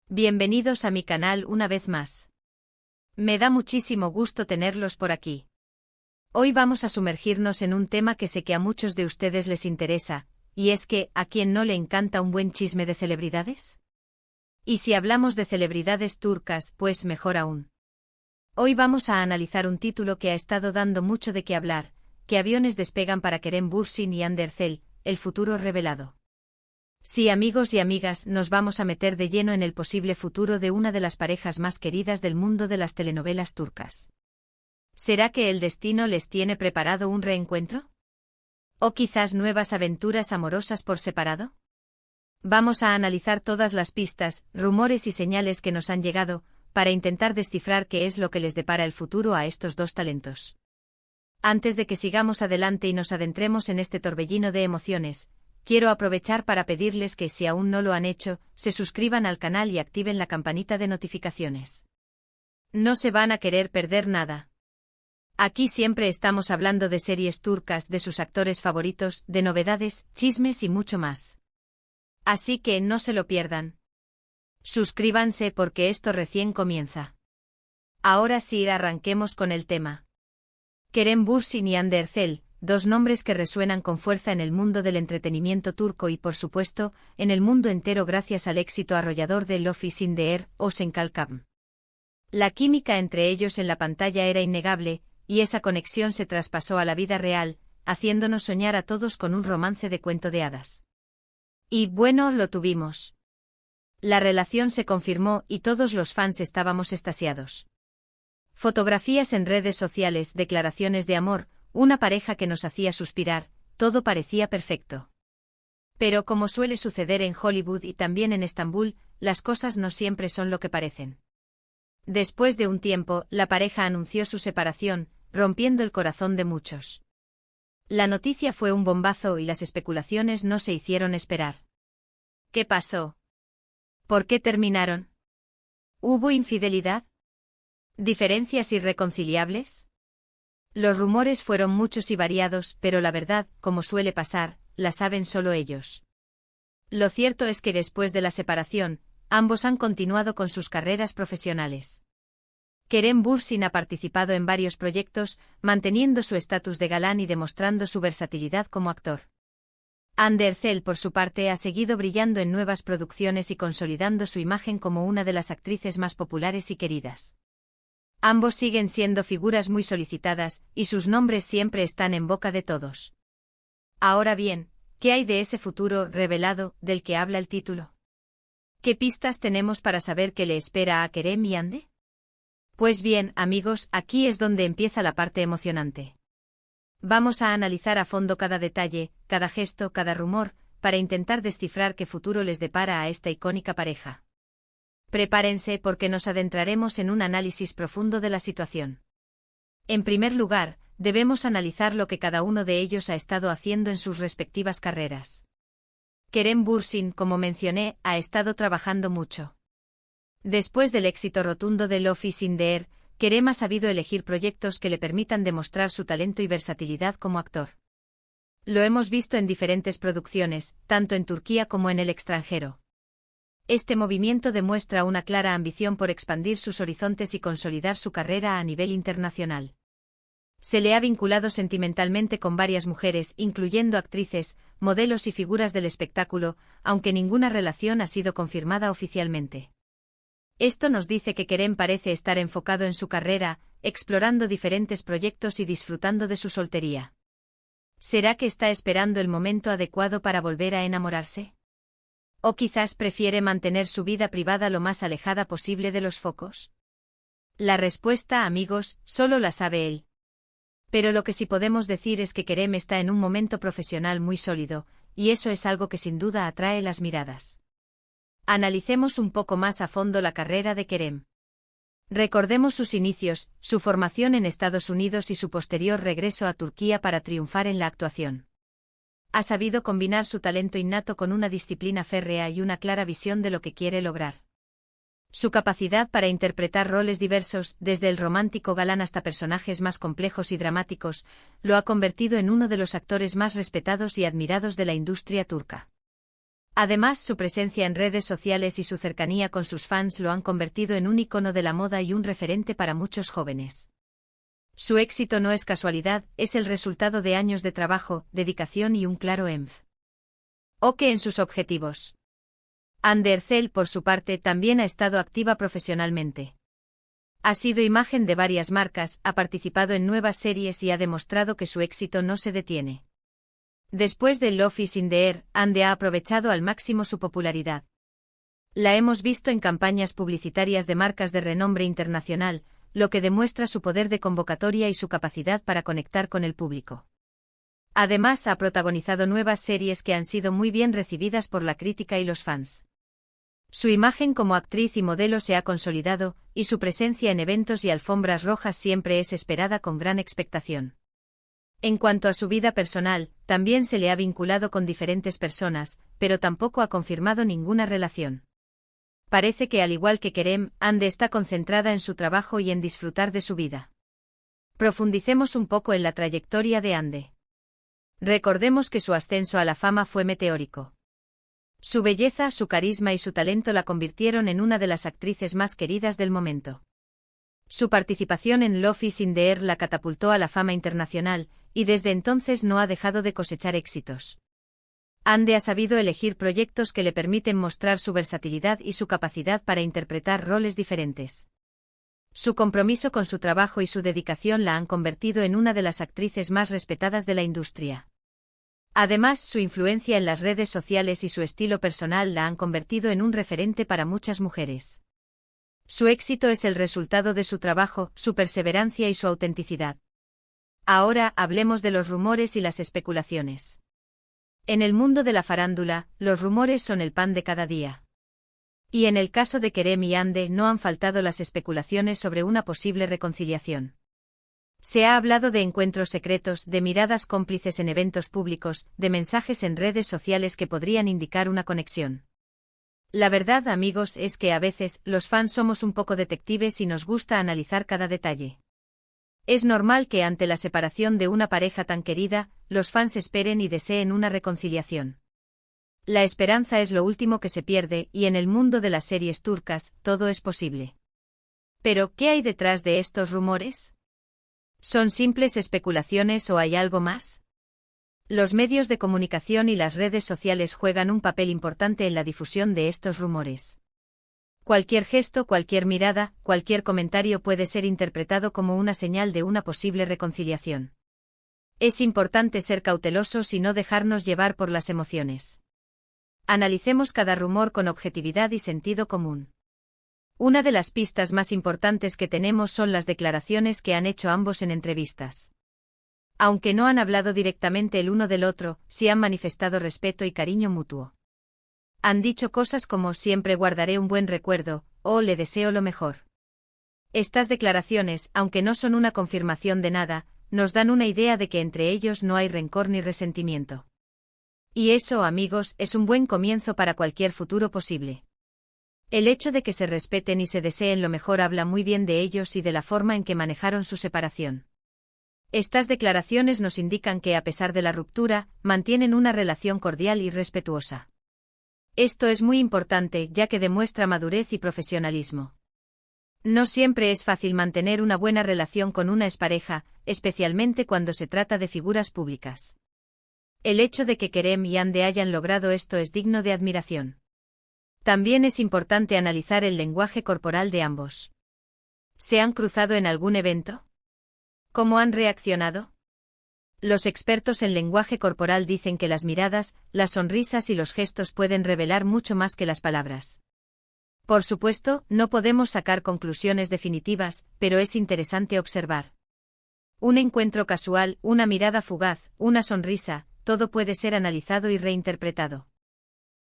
Bienvenidos a mi canal una vez más. Me da muchísimo gusto tenerlos por aquí. Hoy vamos a sumergirnos en un tema que sé que a muchos de ustedes les interesa, y es que, ¿a quién no le encanta un buen chisme de celebridades? Y si hablamos de celebridades turcas, pues mejor aún. Hoy vamos a analizar un título que ha estado dando mucho de qué hablar: ¿qué aviones despegan para Kerem Bürsin y Hande Erçel, el futuro revelado? Sí, amigos y amigas, nos vamos a meter de lleno en el posible futuro de una de las parejas más queridas del mundo de las telenovelas turcas. ¿Será que el destino les tiene preparado un reencuentro? ¿O quizás nuevas aventuras amorosas por separado? Vamos a analizar todas las pistas, rumores y señales que nos han llegado, para intentar descifrar qué es lo que les depara el futuro a estos dos talentos. Antes de que sigamos adelante y nos adentremos en este torbellino de emociones, quiero aprovechar para pedirles que, si aún no lo han hecho, se suscriban al canal y activen la campanita de notificaciones. No se van a querer perder nada. Aquí siempre estamos hablando de series turcas, de sus actores favoritos, de novedades, chismes y mucho más. Así que no se lo pierdan. Suscríbanse porque esto recién comienza. Ahora sí, arranquemos con el tema. Kerem Bürsin y Hande Erçel, dos nombres que resuenan con fuerza en el mundo del entretenimiento turco y, por supuesto, en el mundo entero gracias al éxito arrollador de Love is in the Air o Sen Kalkam. La química entre ellos en la pantalla era innegable, y esa conexión se traspasó a la vida real, haciéndonos soñar a todos con un romance de cuento de hadas. Y bueno, lo tuvimos. La relación se confirmó y todos los fans estábamos extasiados. Fotografías en redes sociales, declaraciones de amor, una pareja que nos hacía suspirar, todo parecía perfecto. Pero como suele suceder en Hollywood y también en Estambul, las cosas no siempre son lo que parecen. Después de un tiempo, la pareja anunció su separación, rompiendo el corazón de muchos. La noticia fue un bombazo y las especulaciones no se hicieron esperar. ¿Qué pasó? ¿Por qué terminaron? ¿Hubo infidelidad? ¿Diferencias irreconciliables? Los rumores fueron muchos y variados, pero la verdad, como suele pasar, la saben solo ellos. Lo cierto es que después de la separación, ambos han continuado con sus carreras profesionales. Kerem Bürsin ha participado en varios proyectos, manteniendo su estatus de galán y demostrando su versatilidad como actor. Hande Erçel, por su parte, ha seguido brillando en nuevas producciones y consolidando su imagen como una de las actrices más populares y queridas. Ambos siguen siendo figuras muy solicitadas, y sus nombres siempre están en boca de todos. Ahora bien, ¿qué hay de ese futuro revelado del que habla el título? ¿Qué pistas tenemos para saber qué le espera a Kerem y Hande? Pues bien, amigos, aquí es donde empieza la parte emocionante. Vamos a analizar a fondo cada detalle, cada gesto, cada rumor, para intentar descifrar qué futuro les depara a esta icónica pareja. Prepárense porque nos adentraremos en un análisis profundo de la situación. En primer lugar, debemos analizar lo que cada uno de ellos ha estado haciendo en sus respectivas carreras. Kerem Bürsin, como mencioné, ha estado trabajando mucho. Después del éxito rotundo de Love is in the Air, Kerem ha sabido elegir proyectos que le permitan demostrar su talento y versatilidad como actor. Lo hemos visto en diferentes producciones, tanto en Turquía como en el extranjero. Este movimiento demuestra una clara ambición por expandir sus horizontes y consolidar su carrera a nivel internacional. Se le ha vinculado sentimentalmente con varias mujeres, incluyendo actrices, modelos y figuras del espectáculo, aunque ninguna relación ha sido confirmada oficialmente. Esto nos dice que Kerem parece estar enfocado en su carrera, explorando diferentes proyectos y disfrutando de su soltería. ¿Será que está esperando el momento adecuado para volver a enamorarse? ¿O quizás prefiere mantener su vida privada lo más alejada posible de los focos? La respuesta, amigos, solo la sabe él. Pero lo que sí podemos decir es que Kerem está en un momento profesional muy sólido, y eso es algo que sin duda atrae las miradas. Analicemos un poco más a fondo la carrera de Kerem. Recordemos sus inicios, su formación en Estados Unidos y su posterior regreso a Turquía para triunfar en la actuación. Ha sabido combinar su talento innato con una disciplina férrea y una clara visión de lo que quiere lograr. Su capacidad para interpretar roles diversos, desde el romántico galán hasta personajes más complejos y dramáticos, lo ha convertido en uno de los actores más respetados y admirados de la industria turca. Además, su presencia en redes sociales y su cercanía con sus fans lo han convertido en un icono de la moda y un referente para muchos jóvenes. Su éxito no es casualidad, es el resultado de años de trabajo, dedicación y un claro enfoque en sus objetivos. Anne Ercel, por su parte, también ha estado activa profesionalmente. Ha sido imagen de varias marcas, ha participado en nuevas series y ha demostrado que su éxito no se detiene. Después de Love is in the Air, Anne ha aprovechado al máximo su popularidad. La hemos visto en campañas publicitarias de marcas de renombre internacional, lo que demuestra su poder de convocatoria y su capacidad para conectar con el público. Además, ha protagonizado nuevas series que han sido muy bien recibidas por la crítica y los fans. Su imagen como actriz y modelo se ha consolidado, y su presencia en eventos y alfombras rojas siempre es esperada con gran expectación. En cuanto a su vida personal, también se le ha vinculado con diferentes personas, pero tampoco ha confirmado ninguna relación. Parece que al igual que Kerem, Anne está concentrada en su trabajo y en disfrutar de su vida. Profundicemos un poco en la trayectoria de Anne. Recordemos que su ascenso a la fama fue meteórico. Su belleza, su carisma y su talento la convirtieron en una de las actrices más queridas del momento. Su participación en Love is in the Air la catapultó a la fama internacional, y desde entonces no ha dejado de cosechar éxitos. Anne ha sabido elegir proyectos que le permiten mostrar su versatilidad y su capacidad para interpretar roles diferentes. Su compromiso con su trabajo y su dedicación la han convertido en una de las actrices más respetadas de la industria. Además, su influencia en las redes sociales y su estilo personal la han convertido en un referente para muchas mujeres. Su éxito es el resultado de su trabajo, su perseverancia y su autenticidad. Ahora hablemos de los rumores y las especulaciones. En el mundo de la farándula, los rumores son el pan de cada día. Y en el caso de Kerem y Anne no han faltado las especulaciones sobre una posible reconciliación. Se ha hablado de encuentros secretos, de miradas cómplices en eventos públicos, de mensajes en redes sociales que podrían indicar una conexión. La verdad, amigos, es que a veces, los fans somos un poco detectives y nos gusta analizar cada detalle. Es normal que ante la separación de una pareja tan querida, los fans esperen y deseen una reconciliación. La esperanza es lo último que se pierde y en el mundo de las series turcas, todo es posible. Pero, ¿qué hay detrás de estos rumores? ¿Son simples especulaciones o hay algo más? Los medios de comunicación y las redes sociales juegan un papel importante en la difusión de estos rumores. Cualquier gesto, cualquier mirada, cualquier comentario puede ser interpretado como una señal de una posible reconciliación. Es importante ser cautelosos y no dejarnos llevar por las emociones. Analicemos cada rumor con objetividad y sentido común. Una de las pistas más importantes que tenemos son las declaraciones que han hecho ambos en entrevistas. Aunque no han hablado directamente el uno del otro, sí han manifestado respeto y cariño mutuo. Han dicho cosas como siempre guardaré un buen recuerdo, o le deseo lo mejor. Estas declaraciones, aunque no son una confirmación de nada, nos dan una idea de que entre ellos no hay rencor ni resentimiento. Y eso, amigos, es un buen comienzo para cualquier futuro posible. El hecho de que se respeten y se deseen lo mejor habla muy bien de ellos y de la forma en que manejaron su separación. Estas declaraciones nos indican que a pesar de la ruptura, mantienen una relación cordial y respetuosa. Esto es muy importante ya que demuestra madurez y profesionalismo. No siempre es fácil mantener una buena relación con una expareja, especialmente cuando se trata de figuras públicas. El hecho de que Kerem y Anne hayan logrado esto es digno de admiración. También es importante analizar el lenguaje corporal de ambos. ¿Se han cruzado en algún evento? ¿Cómo han reaccionado? Los expertos en lenguaje corporal dicen que las miradas, las sonrisas y los gestos pueden revelar mucho más que las palabras. Por supuesto, no podemos sacar conclusiones definitivas, pero es interesante observar. Un encuentro casual, una mirada fugaz, una sonrisa, todo puede ser analizado y reinterpretado.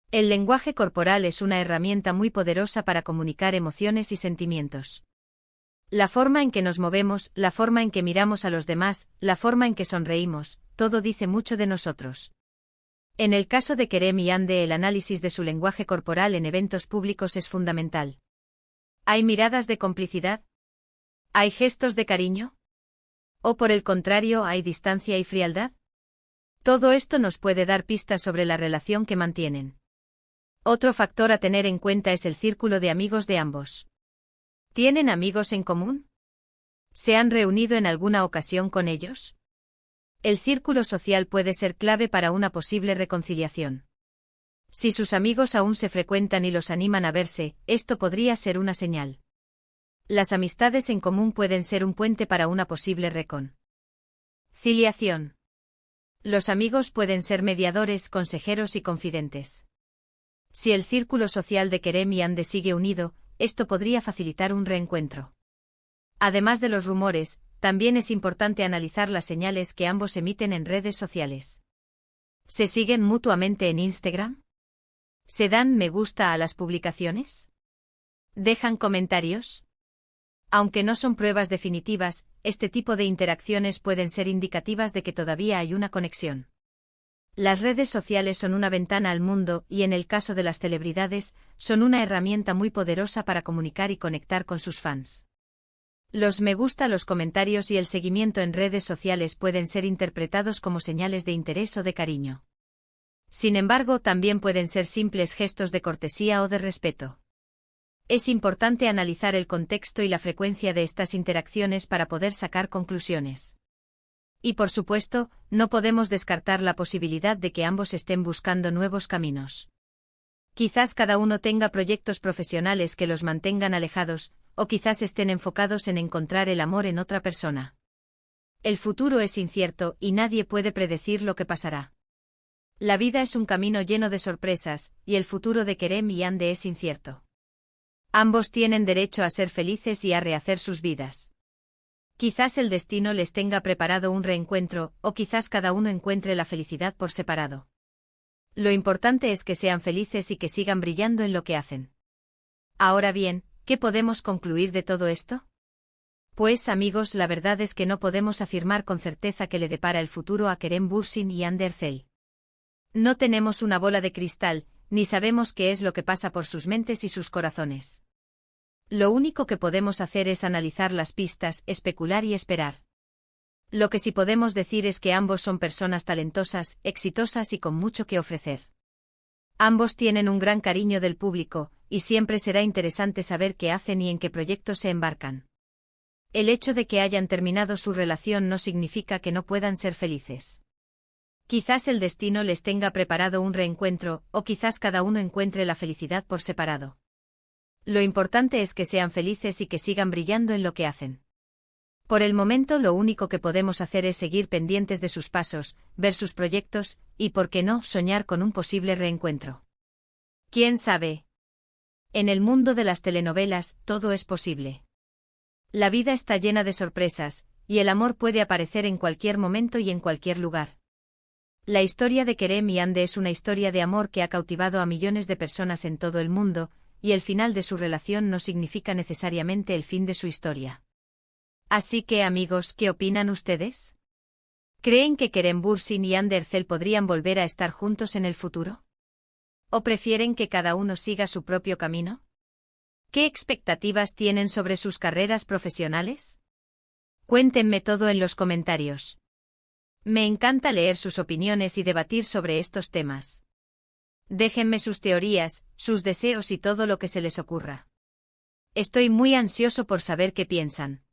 El lenguaje corporal es una herramienta muy poderosa para comunicar emociones y sentimientos. La forma en que nos movemos, la forma en que miramos a los demás, la forma en que sonreímos, todo dice mucho de nosotros. En el caso de Kerem y Anne, el análisis de su lenguaje corporal en eventos públicos es fundamental. ¿Hay miradas de complicidad? ¿Hay gestos de cariño? ¿O por el contrario, hay distancia y frialdad? Todo esto nos puede dar pistas sobre la relación que mantienen. Otro factor a tener en cuenta es el círculo de amigos de ambos. ¿Tienen amigos en común? ¿Se han reunido en alguna ocasión con ellos? El círculo social puede ser clave para una posible reconciliación. Si sus amigos aún se frecuentan y los animan a verse, esto podría ser una señal. Las amistades en común pueden ser un puente para una posible reconciliación. Los amigos pueden ser mediadores, consejeros y confidentes. Si el círculo social de Kerem y Ande sigue unido, esto podría facilitar un reencuentro. Además de los rumores, también es importante analizar las señales que ambos emiten en redes sociales. ¿Se siguen mutuamente en Instagram? ¿Se dan me gusta a las publicaciones? ¿Dejan comentarios? Aunque no son pruebas definitivas, este tipo de interacciones pueden ser indicativas de que todavía hay una conexión. Las redes sociales son una ventana al mundo y, en el caso de las celebridades, son una herramienta muy poderosa para comunicar y conectar con sus fans. Los me gusta, los comentarios y el seguimiento en redes sociales pueden ser interpretados como señales de interés o de cariño. Sin embargo, también pueden ser simples gestos de cortesía o de respeto. Es importante analizar el contexto y la frecuencia de estas interacciones para poder sacar conclusiones. Y por supuesto, no podemos descartar la posibilidad de que ambos estén buscando nuevos caminos. Quizás cada uno tenga proyectos profesionales que los mantengan alejados, o quizás estén enfocados en encontrar el amor en otra persona. El futuro es incierto y nadie puede predecir lo que pasará. La vida es un camino lleno de sorpresas, y el futuro de Kerem y Ande es incierto. Ambos tienen derecho a ser felices y a rehacer sus vidas. Quizás el destino les tenga preparado un reencuentro, o quizás cada uno encuentre la felicidad por separado. Lo importante es que sean felices y que sigan brillando en lo que hacen. Ahora bien, ¿qué podemos concluir de todo esto? Pues, amigos, la verdad es que no podemos afirmar con certeza qué le depara el futuro a Kerem Bürsin y Ande Erçel. No tenemos una bola de cristal, ni sabemos qué es lo que pasa por sus mentes y sus corazones. Lo único que podemos hacer es analizar las pistas, especular y esperar. Lo que sí podemos decir es que ambos son personas talentosas, exitosas y con mucho que ofrecer. Ambos tienen un gran cariño del público, y siempre será interesante saber qué hacen y en qué proyectos se embarcan. El hecho de que hayan terminado su relación no significa que no puedan ser felices. Quizás el destino les tenga preparado un reencuentro, o quizás cada uno encuentre la felicidad por separado. Lo importante es que sean felices y que sigan brillando en lo que hacen. Por el momento, lo único que podemos hacer es seguir pendientes de sus pasos, ver sus proyectos, y, por qué no, soñar con un posible reencuentro. ¿Quién sabe? En el mundo de las telenovelas, todo es posible. La vida está llena de sorpresas, y el amor puede aparecer en cualquier momento y en cualquier lugar. La historia de Kerem y Ande es una historia de amor que ha cautivado a millones de personas en todo el mundo, y el final de su relación no significa necesariamente el fin de su historia. Así que, amigos, ¿qué opinan ustedes? ¿Creen que Kerem Bürsin y Ande Erçel podrían volver a estar juntos en el futuro? ¿O prefieren que cada uno siga su propio camino? ¿Qué expectativas tienen sobre sus carreras profesionales? Cuéntenme todo en los comentarios. Me encanta leer sus opiniones y debatir sobre estos temas. Déjenme sus teorías, sus deseos y todo lo que se les ocurra. Estoy muy ansioso por saber qué piensan.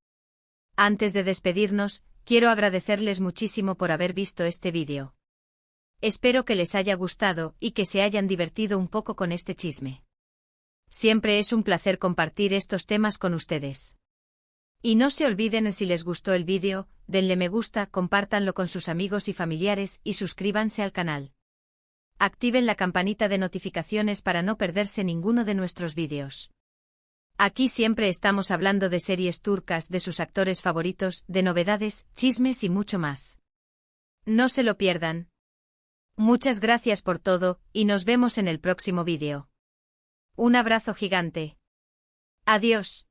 Antes de despedirnos, quiero agradecerles muchísimo por haber visto este vídeo. Espero que les haya gustado y que se hayan divertido un poco con este chisme. Siempre es un placer compartir estos temas con ustedes. Y no se olviden, si les gustó el vídeo, denle me gusta, compártanlo con sus amigos y familiares y suscríbanse al canal. Activen la campanita de notificaciones para no perderse ninguno de nuestros vídeos. Aquí siempre estamos hablando de series turcas, de sus actores favoritos, de novedades, chismes y mucho más. No se lo pierdan. Muchas gracias por todo, y nos vemos en el próximo vídeo. Un abrazo gigante. Adiós.